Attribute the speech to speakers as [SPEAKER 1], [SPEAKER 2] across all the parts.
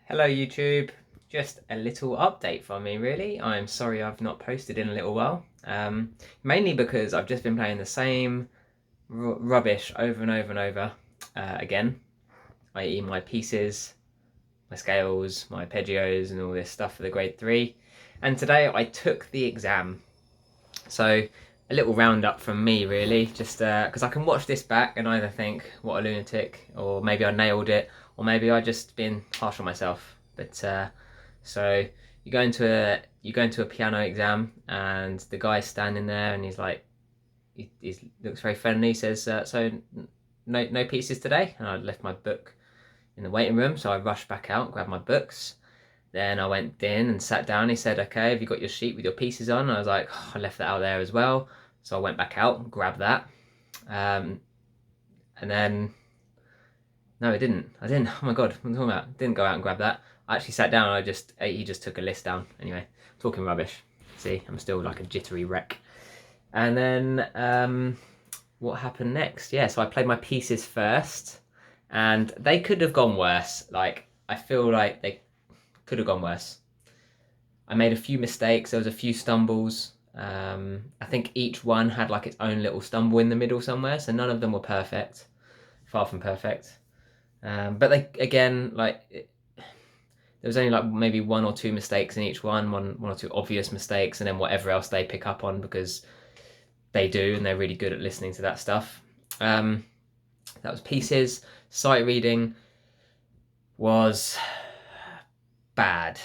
[SPEAKER 1] Hello YouTube, just a little update from me really. I'm sorry I've not posted in a little while, mainly because I've just been playing the same rubbish over and over and over again, i.e. my pieces, my scales, my arpeggios and all this stuff for the grade 3. And today I took the exam, so a little roundup from me really, just because I can watch this back and either think what a lunatic, or maybe I nailed it, or maybe I just been harsh on myself. But so you go into a piano exam and the guy's standing there and he's like, he looks very friendly. He says, so no pieces today? And I left my book in the waiting room, so I rushed back out, grabbed my books. Then I went in and sat down. He said, okay, have you got your sheet with your pieces on? And I was like, oh, I left that out there as well. So I went back out and grabbed that. And then, no, I didn't. Oh my God, what am I talking about? Didn't go out and grab that. I actually sat down and he just took a list down. Anyway, talking rubbish. See, I'm still like a jittery wreck. And then, what happened next? Yeah, so I played my pieces first and they could have gone worse. Like, I feel like they could have gone worse. I made a few mistakes. There was a few stumbles. I think each one had like its own little stumble in the middle somewhere, so none of them were perfect, far from perfect. But they, again, like there was only like maybe one or two mistakes in each one or two obvious mistakes, and then whatever else they pick up on because they do, and they're really good at listening to that stuff. That was pieces. Sight reading was bad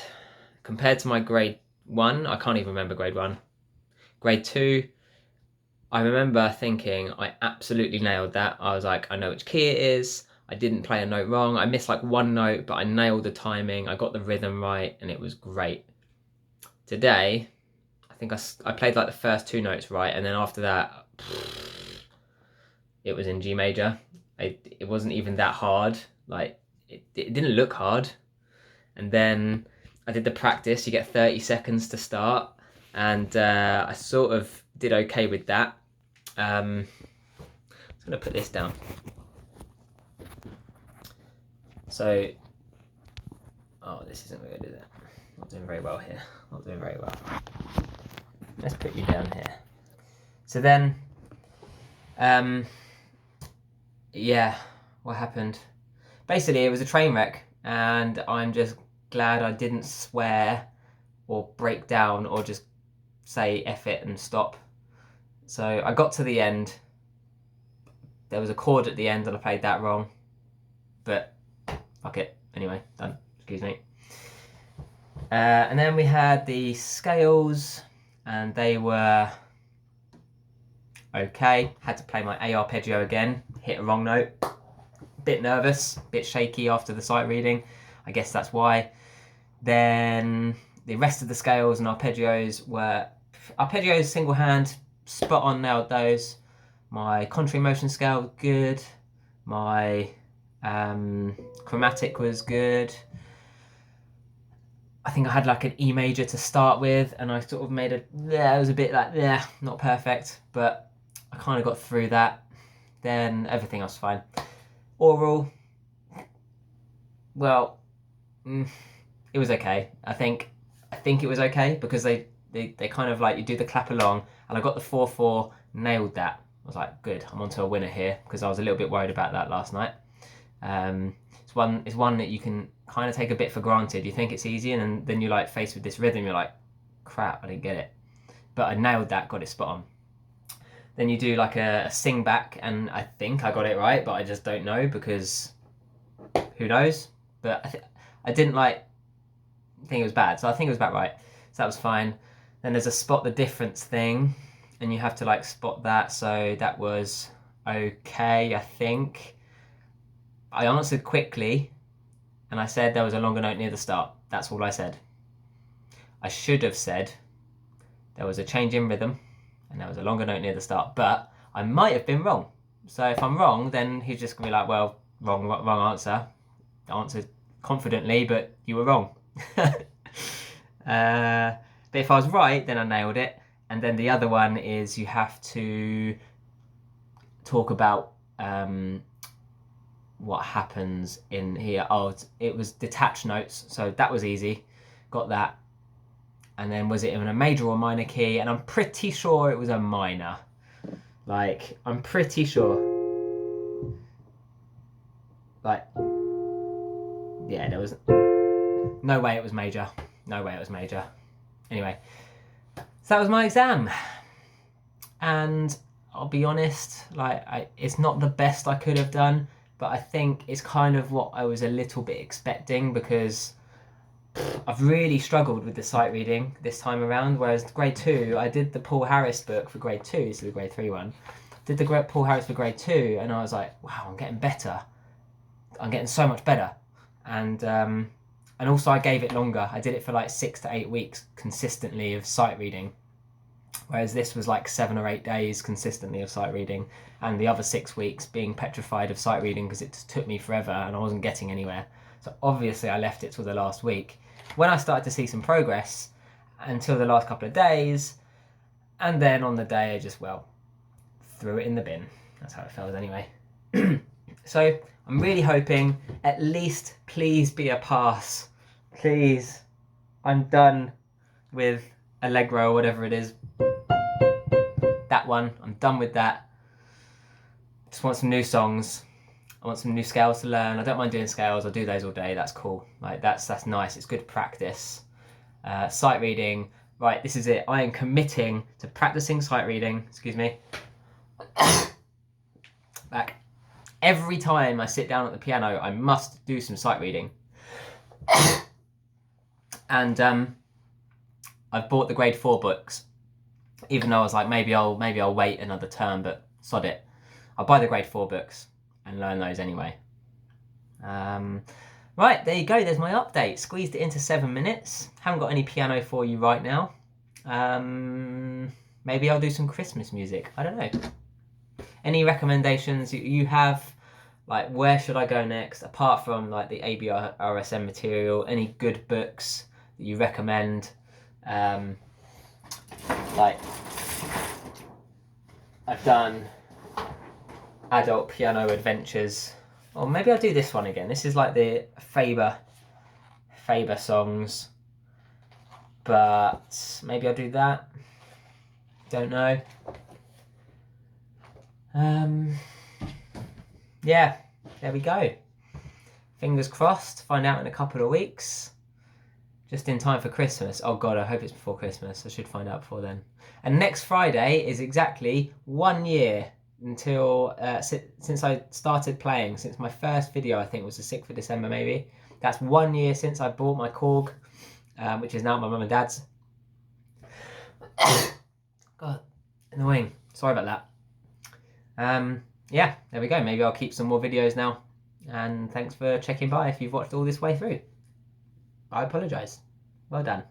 [SPEAKER 1] compared to my grade 1. I can't even remember grade 1. Grade 2, I remember thinking I absolutely nailed that. I was like, I know which key it is. I didn't play a note wrong. I missed like one note, but I nailed the timing. I got the rhythm right, and it was great. Today, I think I played like the first 2 notes right, and then after that, it was in G major. It wasn't even that hard. Like, it didn't look hard. And then I did the practice. You get 30 seconds to start, and I sort of did okay with that. I'm just gonna put this down. So, oh, this isn't good, is it? Not doing very well here. Not doing very well. Let's put you down here. So then, yeah, what happened? Basically, it was a train wreck, and I'm just glad I didn't swear or break down or just say F it and stop. So I got to the end. There was a chord at the end and I played that wrong. But fuck it. Anyway, done. Excuse me. And then we had the scales, and they were okay. Had to play my A arpeggio again. Hit a wrong note. Bit nervous, bit shaky after the sight reading. I guess that's why. Then the rest of the scales and arpeggios were single hand, spot on, nailed those. My contrary motion scale, good. My chromatic was good. I think I had like an E major to start with, and I sort of made it was a bit like, not perfect, but I kind of got through that. Then everything else fine. Aural, well, it was okay. I think it was okay because they kind of like, you do the clap along, and I got the 4/4, nailed that. I was like, good, I'm onto a winner here, because I was a little bit worried about that last night. It's one that you can kind of take a bit for granted. You think it's easy, and then you're like faced with this rhythm, you're like, crap, I didn't get it. But I nailed that, got it spot on. Then you do like a sing back, and I think I got it right, but I just don't know, because who knows? But I didn't think it was bad, so I think it was about right. So that was fine. Then there's a spot the difference thing, and you have to like spot that, so that was okay, I think. I answered quickly, and I said there was a longer note near the start. That's all I said. I should have said there was a change in rhythm, and there was a longer note near the start, but I might have been wrong. So if I'm wrong, then he's just gonna be like, well, wrong answer. I answered confidently, but you were wrong. But if I was right, then I nailed it. And then the other one is you have to talk about what happens in here. Oh, it was detached notes, so that was easy. Got that. And then was it in a major or minor key? And I'm pretty sure it was a minor. Like, I'm pretty sure. Like, yeah, there was no way it was major. No way it was major. Anyway, so that was my exam. And I'll be honest, like, it's not the best I could have done, but I think it's kind of what I was a little bit expecting, because I've really struggled with the sight reading this time around, whereas grade 2, I did the Paul Harris book for grade 2, so the grade 3 one. Did the Paul Harris for grade 2, and I was like, wow, I'm getting better. I'm getting so much better. And also I gave it longer. I did it for like 6 to 8 weeks consistently of sight reading, whereas this was like 7 or 8 days consistently of sight reading, and the other 6 weeks being petrified of sight reading because it took me forever and I wasn't getting anywhere. So obviously I left it till the last week. When I started to see some progress until the last couple of days, and then on the day I just, well, threw it in the bin. That's how it felt anyway. So I'm really hoping, at least please be a pass. Please. I'm done with Allegro or whatever it is. That one, I'm done with that. Just want some new songs. I want some new scales to learn. I don't mind doing scales. I'll do those all day. That's cool. Like, that's nice. It's good practice. Sight reading. Right, this is it. I am committing to practicing sight reading. Excuse me. Back. Every time I sit down at the piano, I must do some sight reading. And I've bought the grade 4 books, even though I was like, maybe I'll wait another term, but sod it. I'll buy the grade 4 books and learn those anyway. Right, there you go. There's my update. Squeezed it into 7 minutes. Haven't got any piano for you right now. Maybe I'll do some Christmas music. I don't know. Any recommendations you have? Like, where should I go next? Apart from like the ABRSM material, any good books that you recommend? Like, I've done Adult Piano Adventures, or maybe I'll do this one again. This is like the Faber songs, but maybe I'll do that. Don't know. Yeah, there we go. Fingers crossed, find out in a couple of weeks. Just in time for Christmas. Oh God, I hope it's before Christmas. I should find out before then. And next Friday is exactly 1 year until, since I started playing, since my first video, I think was the 6th of December maybe. That's 1 year since I bought my Korg, which is now my mum and dad's. God, annoying. Sorry about that. Yeah, there we go. Maybe I'll keep some more videos now. And thanks for checking by if you've watched all this way through. I apologise. Well done.